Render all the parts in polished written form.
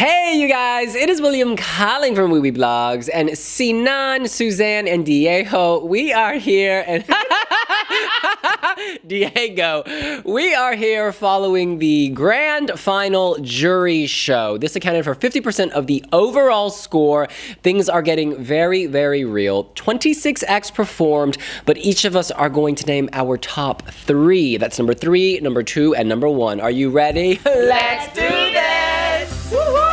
Hey, you guys, it is William calling from Wee Blogs, and Sinan, Suzanne, and Diego, we are here, and Diego, we are here following the grand final jury show. This accounted for 50% of the overall score. Things are getting very, very real. 26 acts performed, but each of us are going to name our top 3. That's number 3, number 2, and number 1. Are you ready? Let's do this! Woo-hoo!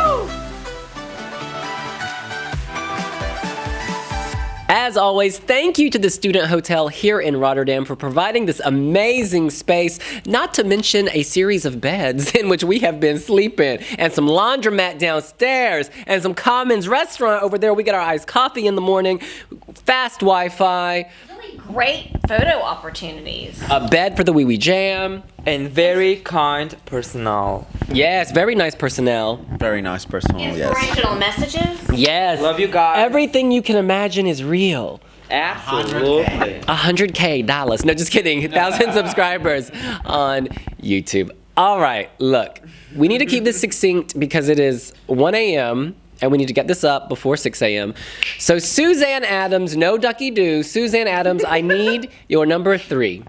As always, thank you to the Student Hotel here in Rotterdam for providing this amazing space, not to mention a series of beds in which we have been sleeping, and some laundromat downstairs, and some Commons restaurant over there. We get our iced coffee in the morning, fast Wi-Fi. Really great photo opportunities. A bed for the wee jam. And very kind personnel. Yes, very nice personnel. Very nice personnel, yes. Inspirational messages. Yes. Love you guys. Everything you can imagine is real. Absolutely. $100K. No, just kidding. 1,000 subscribers on YouTube. All right, look. We need to keep this succinct because it is 1 a.m. and we need to get this up before 6 a.m. So Suzanne Adams, no ducky doo. Suzanne Adams, I need your number 3.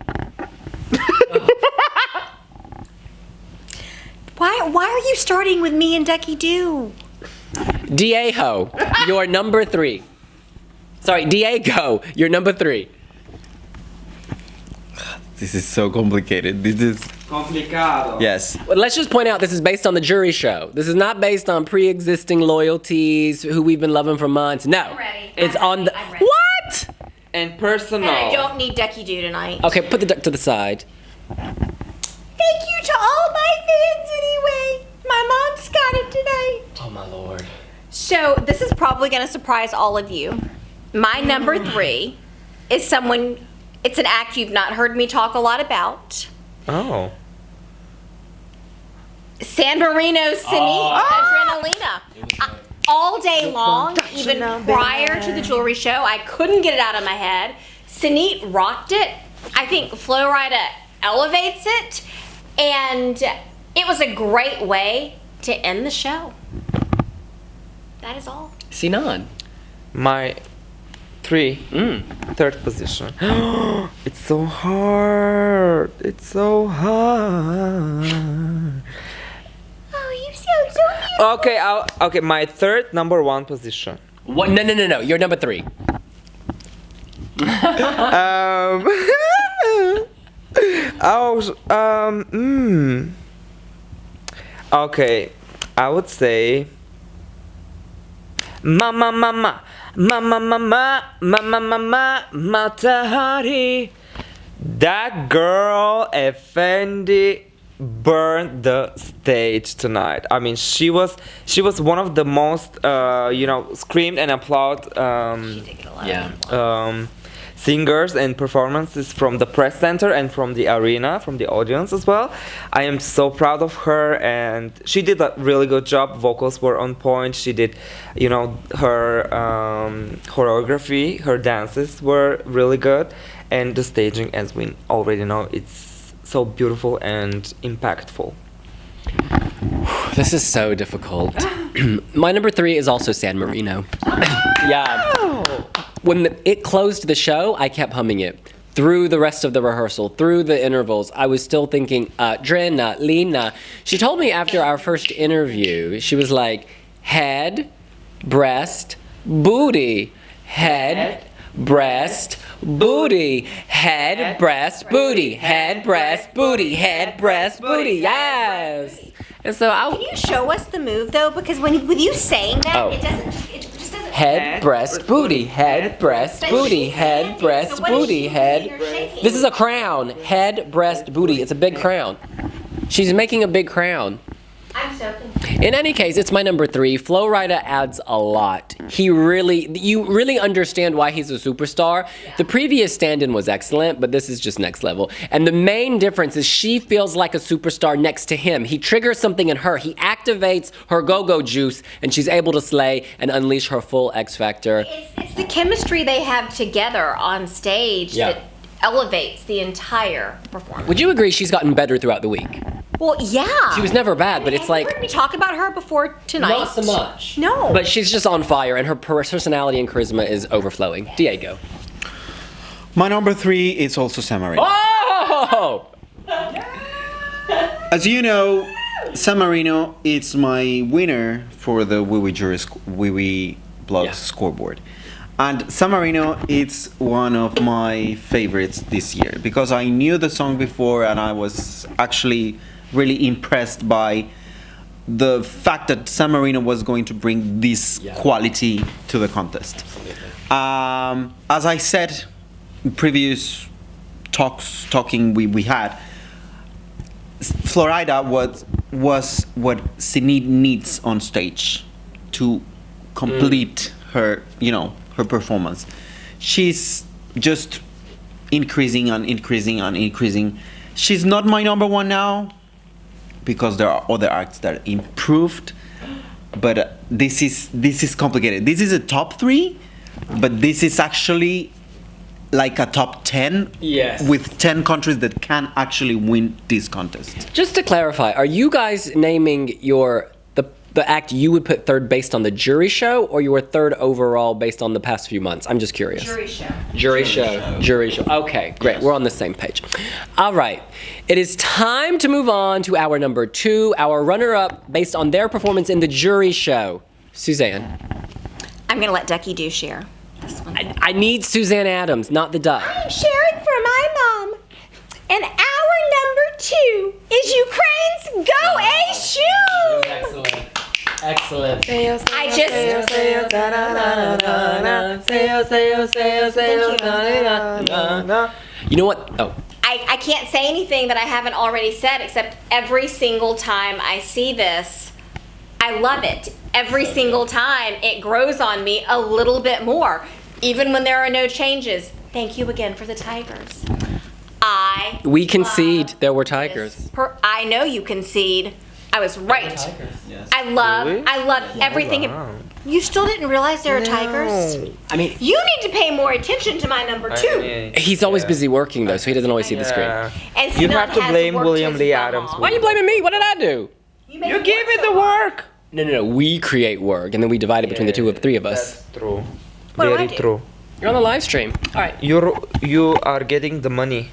Why are you starting with me and Ducky Doo? Diego, your number 3. Sorry, Diego, your number 3. This is so complicated. This is... Complicado. Yes. Well, let's just point out this is based on the jury show. This is not based on pre-existing loyalties, who we've been loving for months. No. I'm ready. It's I'm on ready. the... I'm ready. What? And personal. And I don't need Ducky Doo tonight. Okay, put the duck to the side. Thank you to all my fans anyway. My mom's got it tonight. Oh, my Lord. So this is probably going to surprise all of you. My number 3 is someone, it's an act you've not heard me talk a lot about. Oh. San Marino's Cindy Adrenalina. All day long, even prior to the jewelry show, I couldn't get it out of my head. Sinit rocked it. I think Flo Rida elevates it. And it was a great way to end the show. That is all. Sinan. My 3. Third position. It's so hard. It's so hard. Oh, you sound so beautiful. Okay, my third number 1 position. What? No. You're number 3. Okay, I would say Mama Matahari. That girl Effendi burned the stage tonight. I mean, she was one of the most screamed and applaud singers and performances from the press center and from the arena, from the audience as well. I am so proud of her, and she did a really good job. Vocals were on point. She did, her choreography, her dances were really good, and the staging, as we already know, it's so beautiful and impactful. This is so difficult. My number 3 is also San Marino. Yeah. When it closed the show, I kept humming it. Through the rest of the rehearsal, through the intervals, I was still thinking, Adrenalina. She told me after our first interview, she was like, head, breast, booty. Head, breast, booty. Head, breast, booty. Head, breast, booty. Head, breast, booty. Yes. And so Can you show us the move though? Because with you saying that, it just doesn't. Head, breast, booty. Head, breast, booty. Head, breast, booty. Head. This is a crown. Head, breast, booty. It's a big crown. She's making a big crown. I'm so confused. In any case, it's my number 3. Flo Rida adds a lot. You really understand why he's a superstar. Yeah. The previous stand-in was excellent, but this is just next level. And the main difference is she feels like a superstar next to him. He triggers something in her. He activates her go-go juice, and she's able to slay and unleash her full X factor. It's the chemistry they have together on stage that elevates the entire performance. Would you agree she's gotten better throughout the week? Well, yeah. She was never bad, but it's Have you like heard me talk about her before tonight? not so much. No. But she's just on fire, and her personality and charisma is overflowing. Diego. My number 3 is also San Marino. Oh! As you know, San Marino is my winner for the Wiwi blog Yeah. scoreboard. And San Marino is one of my favorites this year because I knew the song before and I was actually really impressed by the fact that San Marino was going to bring this quality to the contest. As I said in previous talking we had, Florida was what Sinead needs on stage to complete her, her performance. She's just increasing and increasing and increasing. She's not my number 1 now because there are other acts that improved, but this is complicated. This is a top 3, but this is actually like a top 10 with 10 countries that can actually win this contest. Just to clarify, are you guys naming the act you would put third based on the jury show, or your third overall based on the past few months? I'm just curious. Jury show. Okay, great. We're on the same page. All right. It is time to move on to our number 2, our runner-up based on their performance in the jury show. Suzanne. I'm going to let Ducky do share this one. I need Suzanne Adams, not the duck. I'm sharing for my mom. And our number 2 is Ukraine's Go A Shoe. Excellent. I just... You know what? Oh. I can't say anything that I haven't already said, except every single time I see this, I love it. Every single time it grows on me a little bit more, even when there are no changes. Thank you again for the tigers. We concede there were tigers. I know you concede. I was right. I love everything. Wow. You still didn't realize there are tigers? I mean, You need to pay more attention to my number 2. he's always busy working though, so he doesn't always see the screen. And You Sinan have to has blame worked William his Lee bum Adams. off. Why are you blaming me? What did I do? You You gave it the work. No. We create work, and then we divide it between the 3 of us. That's true. What do I Very do? true. You're on the live stream. All right. You are getting the money.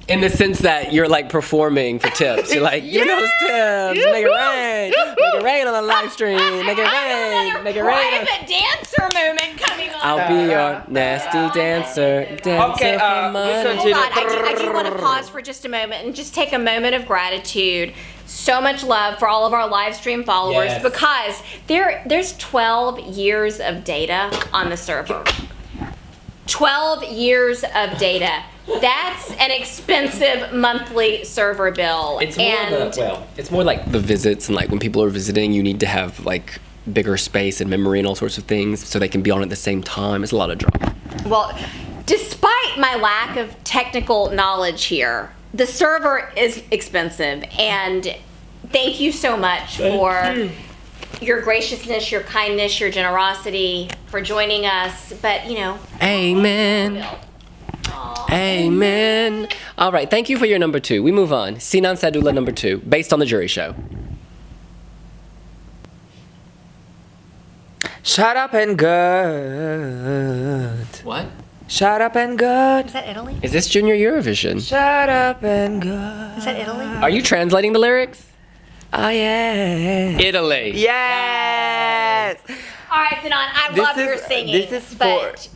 In the sense that you're like performing for tips. You're like, give me those tips. Make it rain. Make it rain on the live stream. Make it rain. Make it rain. Private dancer moment coming on. I'll be your nasty dancer. Dancer Okay, for we money. continue. Hold on, I do want to pause for just a moment and just take a moment of gratitude. So much love for all of our live stream followers Yes. because there's 12 years of data on the server. 12 years of data. That's an expensive monthly server bill. It's more like the visits, and like when people are visiting, you need to have like bigger space and memory and all sorts of things so they can be on at the same time. It's a lot of drama. Well, despite my lack of technical knowledge here, the server is expensive, and thank you so much for your graciousness, your kindness, your generosity, for joining us. But, Amen. Amen. All right, thank you for your number 2. We move on. Sinan Sadullah number 2, based on the jury show. Shut up and good. What? Shut up and good. Is that Italy? Is this Junior Eurovision? Shut up and good. Is that Italy? Are you translating the lyrics? Oh yeah. Italy. Yes. All right, Sinan, I love your singing. This is for but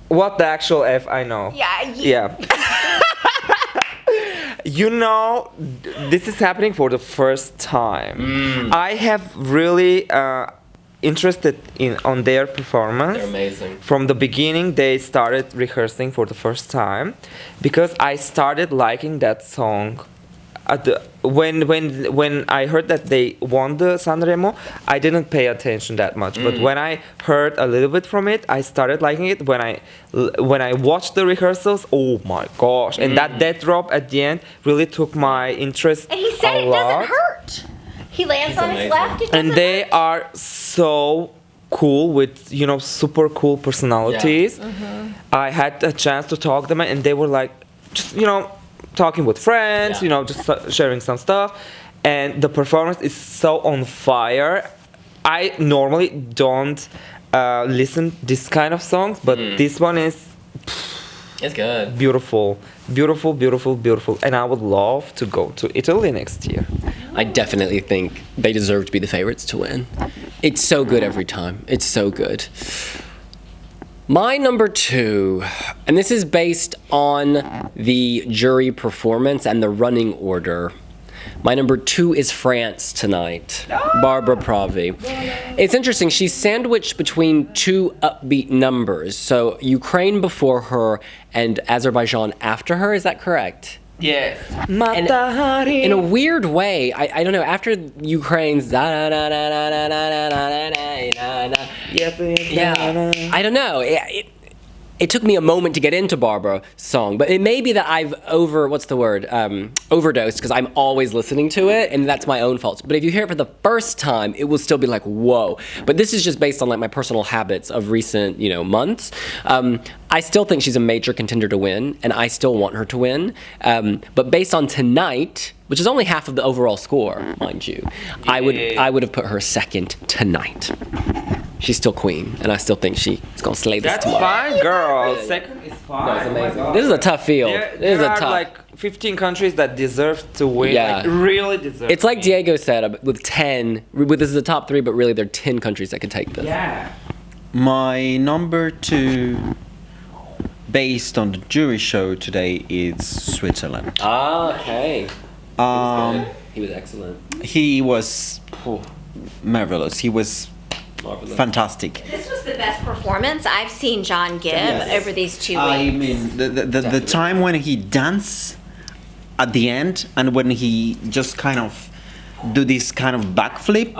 what the actual F I know. yeah. This is happening for the first time. I have really interested on their performance. They're amazing. From the beginning, they started rehearsing for the first time because I started liking that song. When I heard that they won the Sanremo, I didn't pay attention that much. But when I heard a little bit from it, I started liking it. When I watched the rehearsals, oh my gosh! And that death drop at the end really took my interest. And he said a it lot. doesn't hurt. He lands on his amazing. left. It And doesn't they hurt. are so cool with super cool personalities. I had a chance to talk to them, and they were like, just talking with friends, Yeah. just sharing some stuff, and the performance is so on fire. I normally don't listen this kind of songs, but this one is It's good. beautiful, beautiful, beautiful, beautiful, and I would love to go to Italy next year. I definitely think they deserve to be the favorites to win. It's so good every time. It's so good. My number 2, and this is based on the jury performance and the running order. My number 2 is France tonight. Barbara Pravi. It's interesting. She's sandwiched between 2 upbeat numbers. So Ukraine before her and Azerbaijan after her. Is that correct? Yes. In a weird way, I don't know. After Ukraine's yeah, I don't know. It took me a moment to get into Barbara's song, but it may be that I've overdosed because I'm always listening to it, and that's my own fault. But if you hear it for the first time, it will still be like, whoa. But this is just based on like my personal habits of recent, months. I still think she's a major contender to win, and I still want her to win. But based on tonight, which is only half of the overall score, mind you, I would have put her second tonight. She's still queen, and I still think she's gonna slay this That's tomorrow. fine, girl. Second is fine. No, it's amazing. This is a tough field. There are like 15 countries that deserve to win. Yeah. Like, really deserve. It's like Diego said, with 10, this is the top 3, but really there are 10 countries that could take this. Yeah. My number 2, based on the jury show today, is Switzerland. Ah, okay. He was excellent. He was marvelous. He was Marvelous. fantastic. This was the best performance I've seen John give Yes. over these 2 weeks. I mean, the time when he danced at the end and when he just kind of do this kind of backflip,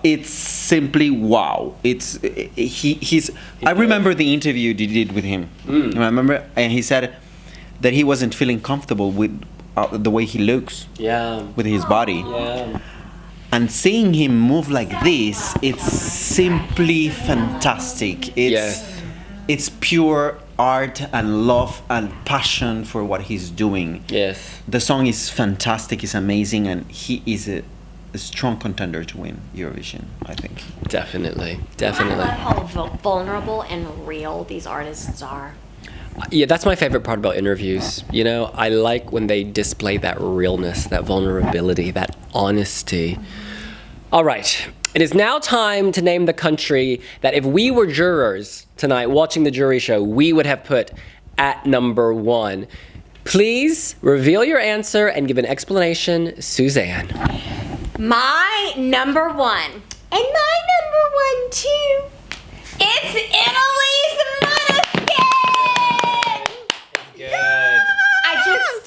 it's simply wow. He's I remember the interview you did with him. I remember, and he said that he wasn't feeling comfortable with the way he looks Yeah. with his body. Yeah. And seeing him move like this, it's simply fantastic. It's pure art and love and passion for what he's doing. Yes. The song is fantastic, it's amazing, and he is a strong contender to win Eurovision, I think. Definitely. I Definitely. love how vulnerable and real these artists are. Yeah, that's my favorite part about interviews. I like when they display that realness, that vulnerability, that honesty. All right. It is now time to name the country that if we were jurors tonight watching the jury show, we would have put at number 1. Please reveal your answer and give an explanation, Suzanne. My number 1, and my number 1 too, it's Italy's Måneskin! Good.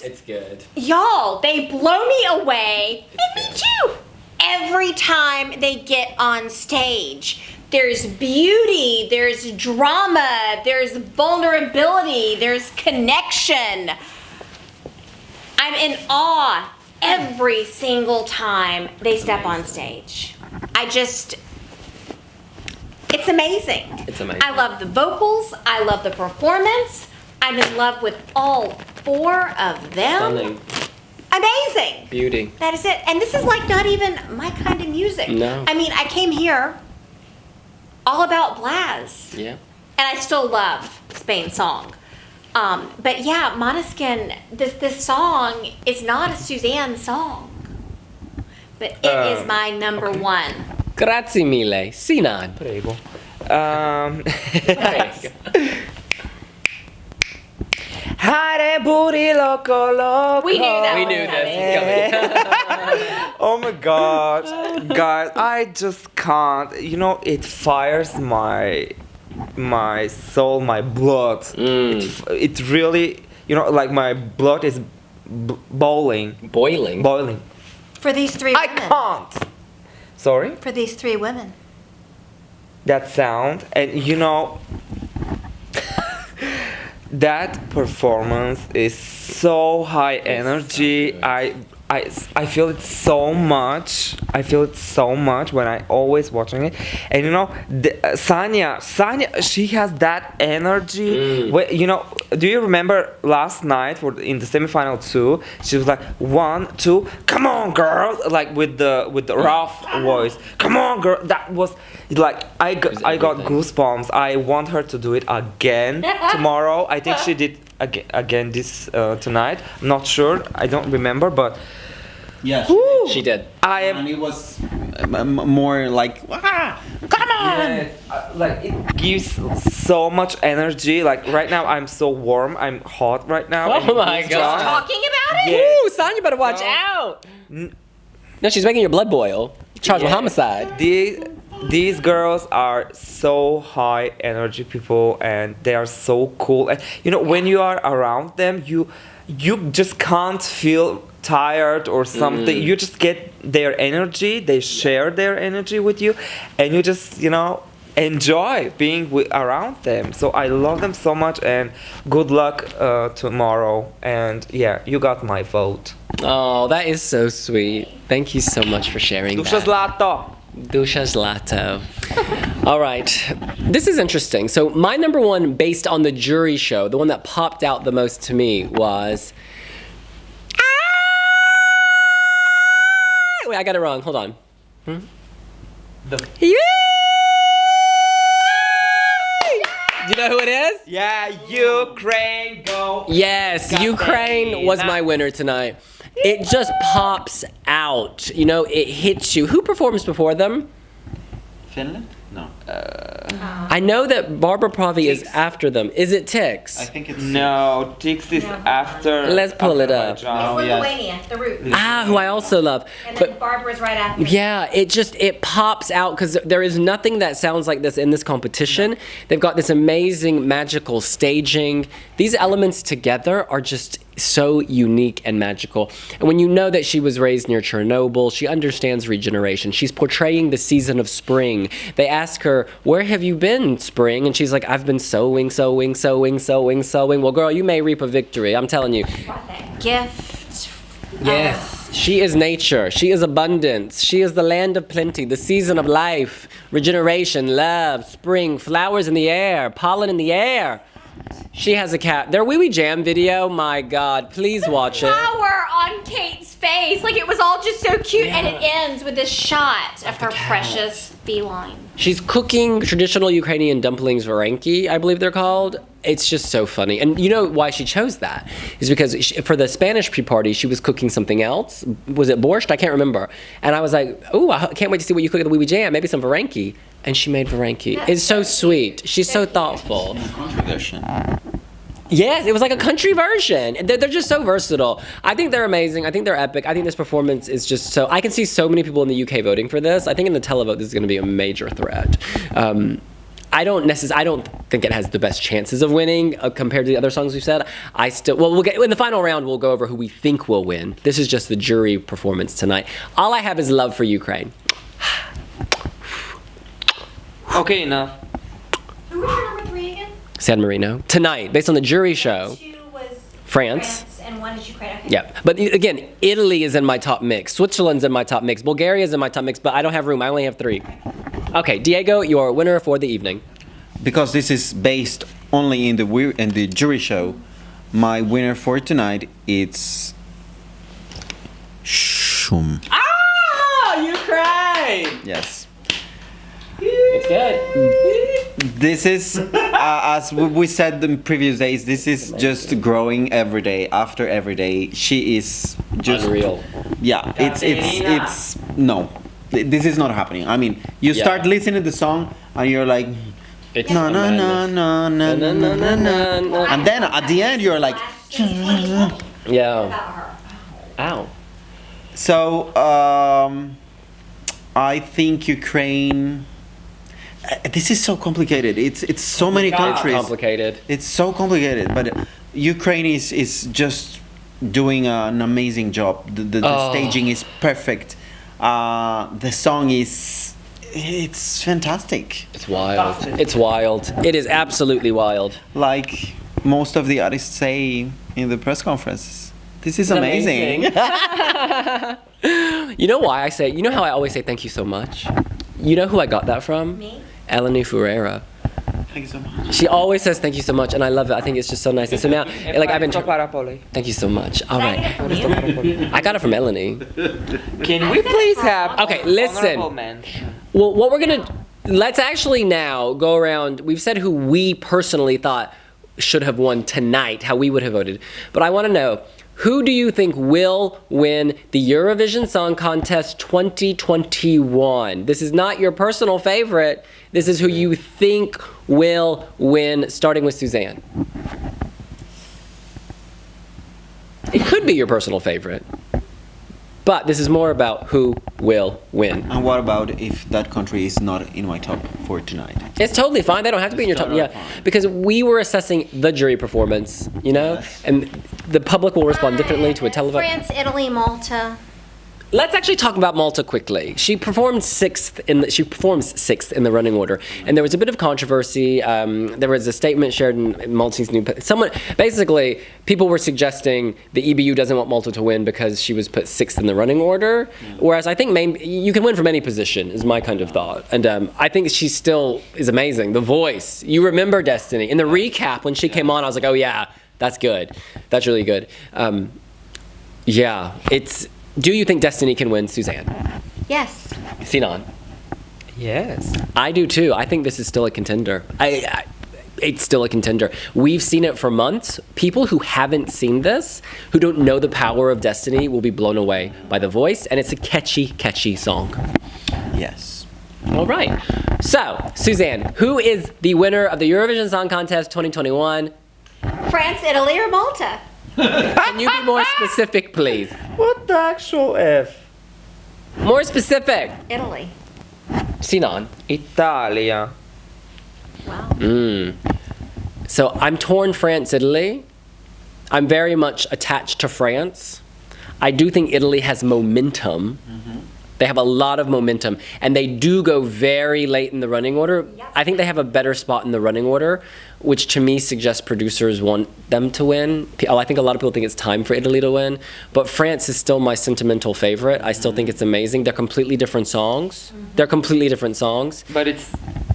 It's good. Y'all, they blow me away, and me too. Every time they get on stage, there's beauty, there's drama, there's vulnerability, there's connection. I'm in awe every single time they step on stage. It's amazing. It's amazing. I love the vocals, I love the performance, I'm in love with all 4 of them. Stunning. Amazing. Beauty. That is it. And this is like not even my kind of music. No. I mean, I came here all about Blas. Yeah. And I still love Spain's song. But yeah, Måneskin, this song is not a Suzanne song. But it is my number 1. Grazie mille. Sinan. Prego. Hare booty loco loco. We knew that. We knew this was coming. Oh my god, guys, I just can't. It fires my soul, my blood. It really, like my blood is boiling. Boiling. For these 3 I women. can't. Sorry? For these 3 women. That sound, and that performance is so high energy. I feel it so much. I feel it so much when I always watching it. And you know, Sanya, she has that energy. You know, do you remember last night in the semifinal 2? She was like 1, 2, come on, girl, like with the rough voice. Come on, girl. That was like I got goosebumps. I want her to do it again tomorrow. I think she did again this tonight. I'm not sure. I don't remember, but. Yeah, She did. and it was more like, come on! Yes, like it gives so much energy. Like right now, I'm so warm. I'm hot right now. Oh my God. Talking about it? Yeah. Ooh, Son, you better watch out. No, she's making your blood boil. Charged with homicide. These girls are so high energy people, and they are so cool. And you know, when you are around them, you just can't feel tired or something. You just get their energy. They share their energy with you, and you just, you know, enjoy being around them. So I love them so much, and good luck tomorrow. And yeah, you got my vote. Oh, that is so sweet. Thank you so much for sharing Dusza that. zlato. Dusza zlato. All right. This is interesting. So my number one, based on the jury show, the one that popped out the most to me was... Wait, I got it wrong. Hold on. Do you know who it is? Yeah, Ukraine, go. Yes, Ukraine was my winner tonight. It just pops out. You know, it hits you. Who performs before them? Finland? No. I know that Barbara Pravi is after them. Is it Tix? I think it's... No, Tix is after. Let's pull it up. It's Oh, yes. Lithuania, the root. Who I also love. And then But Barbara's right after. yeah, it pops out because there is nothing that sounds like this in this competition. They've got this amazing magical staging. These elements together are just so unique and magical. And when you know that she was raised near Chernobyl, she understands regeneration. She's portraying the season of spring. They ask her, "Where have you been, spring?" And she's like, "I've been sowing. Well, girl, you may reap a victory. I'm telling you." Brought that gift. Yes. She is nature. She is abundance. She is the land of plenty, the season of life, regeneration, love, spring, flowers in the air, pollen in the air. She has a cat. Their Wee Wee Jam video, my God, please watch it. Flower on Kate's face. Like it was all just so cute. And it ends with this shot of her precious feline. She's cooking traditional Ukrainian dumplings, varenki, I believe they're called. It's just so funny. And you know why she chose that? Is because for the Spanish pre-party, she was cooking something else. Was it borscht? I can't remember. And I was like, oh, I can't wait to see what you cook at the Wee Wee Jam. Maybe some varenki. And she made varenki. It's so sweet. She's so thoughtful. Yes, it was like a country version. They're just so versatile. I think they're amazing. I think they're epic. I think this performance is just so... I can see so many people in the UK voting for this. I think in the televote, this is going to be a major threat. I don't think it has the best chances of winning compared to the other songs we've said. We'll get in the final round. We'll go over who we think will win. This is just the jury performance tonight. All I have is love for Ukraine. Okay, enough. Who was your number 3 again? San Marino tonight, based on the jury show. 2 was France. and 1 is Ukraine. Okay. Yeah, but again, Italy is in my top mix. Switzerland's in my top mix. Bulgaria is in my top mix, but I don't have room. I only have 3. Okay, Diego, your winner for the evening. Because this is based only in the jury show, my winner for tonight is Shum. Ukraine! Yes. It's good. This is, as we said in previous days, this is just growing every day after every day. She is just Unreal. Yeah, it's no, this is not happening. I mean, you start listening to the song and you're like, It's no, no, no, no, no, no, no, no, no, and then at the end you're like, Yeah. About her. Ow. so I think Ukraine. This is so complicated. It's so many countries. Complicated. It's so complicated, but Ukraine is just doing an amazing job. The staging is perfect. The song it's fantastic. It's wild. It's wild. It is absolutely wild. Like most of the artists say in the press conferences, This is amazing. You know why I say, you know how I always say thank you so much? You know who I got that from? Me? Elena Ferreira. Thank you so much. She always says thank you so much, and I love it. I think it's just so nice. And so now, like I've been. Thank you so much. All right. I got it from Eleni. Can we please have Okay, listen. honorable mention? Well, what we're gonna let's actually now go around. We've said who we personally thought should have won tonight, how we would have voted. But I want to know, who do you think will win the Eurovision Song Contest 2021? This is not your personal favorite. This is who you think will win, starting with Suzanne. It could be your personal favorite. But this is more about who will win. And what about if that country is not in my top for tonight? It's totally fine. They don't have to be in your top. Totally Yeah, fine. because we were assessing the jury performance, you know, Yes. and the public will respond differently to a televote. France, Italy, Malta. Let's actually talk about Malta quickly. She performs sixth in the running order, and there was a bit of controversy. There was a statement shared in Maltese basically, people were suggesting the EBU doesn't want Malta to win because she was put sixth in the running order. Whereas I think you can win from any position is my kind of thought, and I think she still is amazing. The voice, you remember Destiny in the recap when she came on, I was like, oh yeah, that's good, that's really good. Yeah, it's. Do you think Destiny can win, Suzanne? Yes. Sinan? Yes. I do too. I think this is still a contender. It's still a contender. We've seen it for months. People who haven't seen this, who don't know the power of Destiny, will be blown away by the voice, and it's a catchy, catchy song. Yes. All right. So, Suzanne, who is the winner of the Eurovision Song Contest 2021? France, Italy, or Malta? Can you be more specific, please? What the actual F? More specific. Italy. Sinan? Italia. Wow. So I'm torn France, Italy. I'm very much attached to France. I do think Italy has momentum. They have a lot of momentum, and they do go very late in the running order. Yep. I think they have a better spot in the running order, which to me suggests producers want them to win. I think a lot of people think it's time for Italy to win, but France is still my sentimental favorite. I still think it's amazing. They're completely different songs. They're completely different songs. But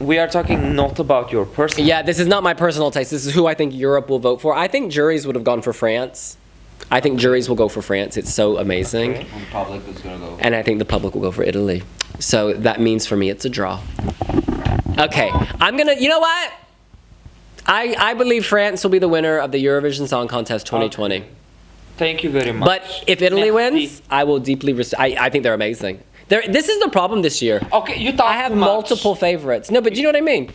we are talking not about your personal. Yeah, this is not my personal taste. This is who I think Europe will vote for. I think juries would have gone for France. I think juries will go for France. It's so amazing. Okay. And public is gonna go. And I think the public will go for Italy. So that means for me it's a draw. Okay, you know what? I believe France will be the winner of the Eurovision Song Contest 2020. Okay. Thank you very much. But if Italy Merci. wins, I will deeply I think they're amazing. This is the problem this year. Okay, you talk I have too much. multiple favorites. No, but you know what I mean?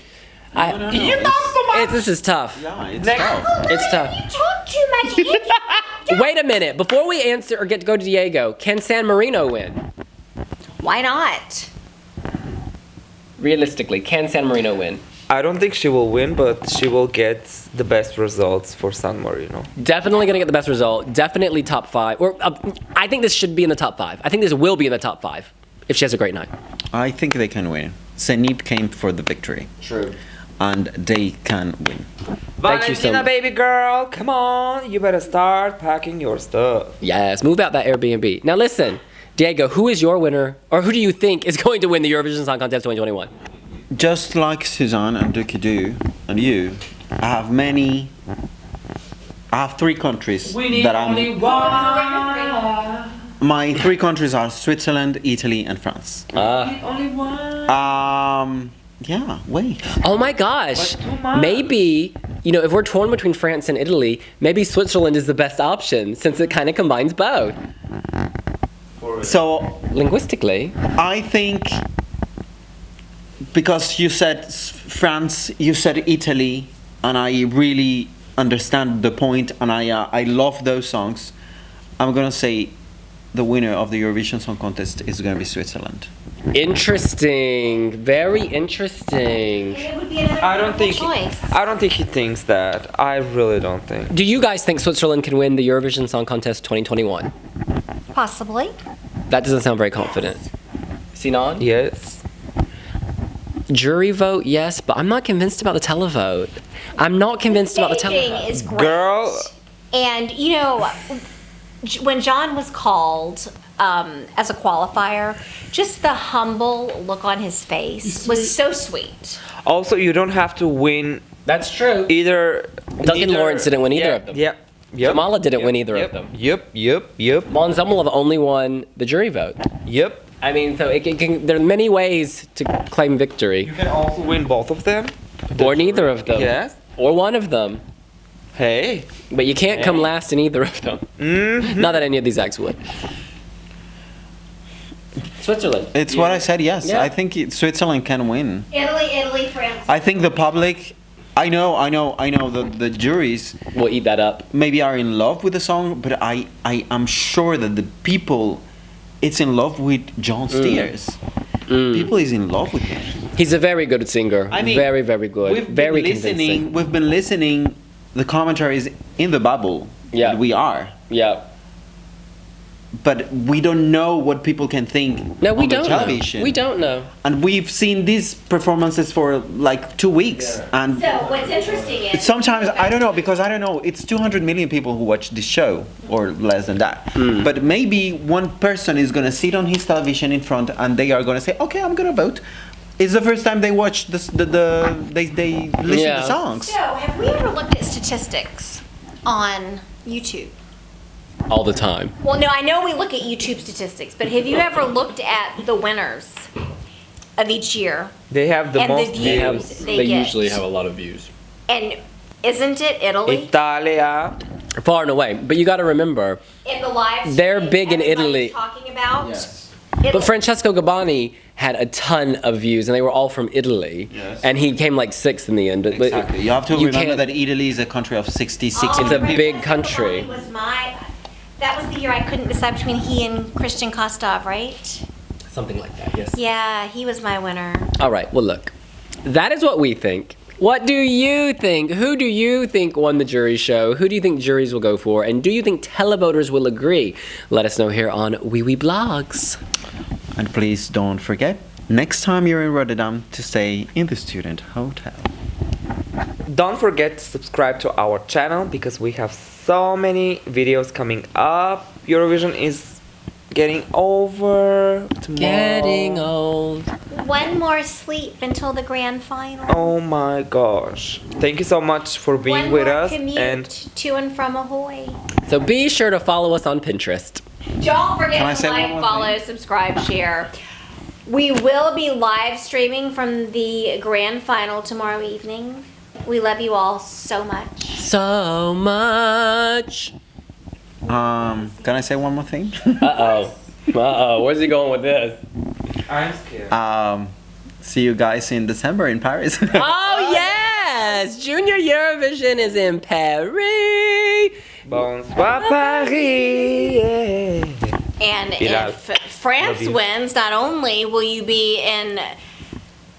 No. You talk too much. This is tough. Yeah, it's Next. tough. It's tough. You talk too much. Wait a minute. Before we answer or get to go to Diego, can San Marino win? Why not? Realistically, can San Marino win? I don't think she will win, but she will get the best results for San Marino. Definitely gonna get the best result. Definitely top 5. Or I think this should be in the top 5. I think this will be in the top 5 if she has a great night. I think they can win. Zenit came for the victory, True. and they can win. Thank you so Valentina, much. baby girl, come on. You better start packing your stuff. Yes, move out that Airbnb. Now listen, Diego, who is your winner, or who do you think is going to win the Eurovision Song Contest 2021? Just like Suzanne and Duki and you, I have 3 countries that I'm. one. My 3 countries are Switzerland, Italy, and France. Only one. Yeah. Wait. Oh my gosh. But too much. Maybe, if we're torn between France and Italy, maybe Switzerland is the best option since it kind of combines both. So Linguistically. I think because you said France, you said Italy, and I really understand the point, and I love those songs. I'm gonna say the winner of the Eurovision Song Contest is gonna be Switzerland. Interesting. Very interesting. It would be another I don't think. choice. I don't think he thinks that. I really don't think. Do you guys think Switzerland can win the Eurovision Song Contest 2021? Possibly. That doesn't sound very confident. Sinan? Yes. Jury vote, yes, but I'm not convinced about the televote. I'm not convinced about the Staging televote. is great. Girl. And when Gjon was called as a qualifier, just the humble look on his face was so sweet. Also, you don't have to win That's true. either. Duncan Lawrence didn't win either yeah, of them. Yep. Yep. Jamala didn't win either yep, of them. Yep. Von Zummelov only won the jury vote. Yep. I mean, so there are many ways to claim victory. You can also win both of them. Or neither of them. Yes. Or one of them. Hey. But you can't come last in either of them. Mm-hmm. Not that any of these acts would. Switzerland. It's what I said. Yes, Yeah. I think Switzerland can win. Italy, France. I think the public. I know. The juries We'll eat that up. maybe are in love with the song, but I am sure that the people, it's in love with John Steers. People is in love with him. He's a very good singer. I mean, very, very good. Very convincing. We've been listening the commentaries in the bubble. Yeah. We are. Yeah. But we don't know what people can think No, we on the don't television. know. We don't know. And we've seen these performances for like 2 weeks. And So what's interesting is sometimes, I don't know, because I don't know, it's 200 million people who watch this show, or less than that. But maybe one person is going to sit on his television in front and they are going to say, okay, I'm going to vote. It's the first time they watch they listen Yeah. to songs. So, have we ever looked at statistics on YouTube? All the time. Well, no, I know we look at YouTube statistics, but have you ever looked at the winners of each year? They have the And the most views. views. They get. usually have a lot of views. And isn't it Italy? Italia. Far and away. But you got to remember, In the live They're stream, big in everybody's Italy. talking about but Italy. Francesco Gabbani had a ton of views, and they were all from Italy. Yes. And he came like 6th in the end. But Exactly. You have to you remember can't- that Italy is a country of 66 Oh, It's a million. big Francesco country. Gabbani was that was the year I couldn't decide between he and Christian Kostov, right? Something like that, yes. Yeah, he was my winner. All right, well, look. That is what we think. What do you think? Who do you think won the jury show? Who do you think juries will go for? And do you think televoters will agree? Let us know here on Wee Wee Blogs. And please don't forget, next time you're in Rotterdam, to stay in the student hotel. Don't forget to subscribe to our channel because we have so many videos coming up. Eurovision is getting over tomorrow. Getting old. One more sleep until the grand final. Oh my gosh. Thank you so much for being One with more us. commute And to and from Ahoy. So be sure to follow us on Pinterest. Don't Can I forget to say one like, more follow, subscribe, share. We will be live streaming from the grand final tomorrow evening. We love you all so much. So much. Can I say one more thing? Uh-oh. Uh-oh. Where's he going with this? I'm scared. See you guys in December in Paris. Oh, yes! Junior Eurovision is in Paris. Bonsoir Paris. Yeah. And Bilal. if France Love you. wins, not only will you be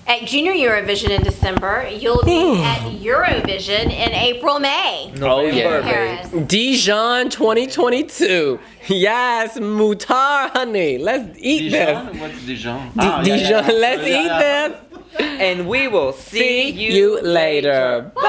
at Junior Eurovision in December, you'll be at Eurovision in April, May. Oh, yeah. November, Paris. babe. Dijon 2022. Yes, Moutar, honey. Let's eat this. What's Dijon? Dijon, let's eat this. And we will See you later. Bye.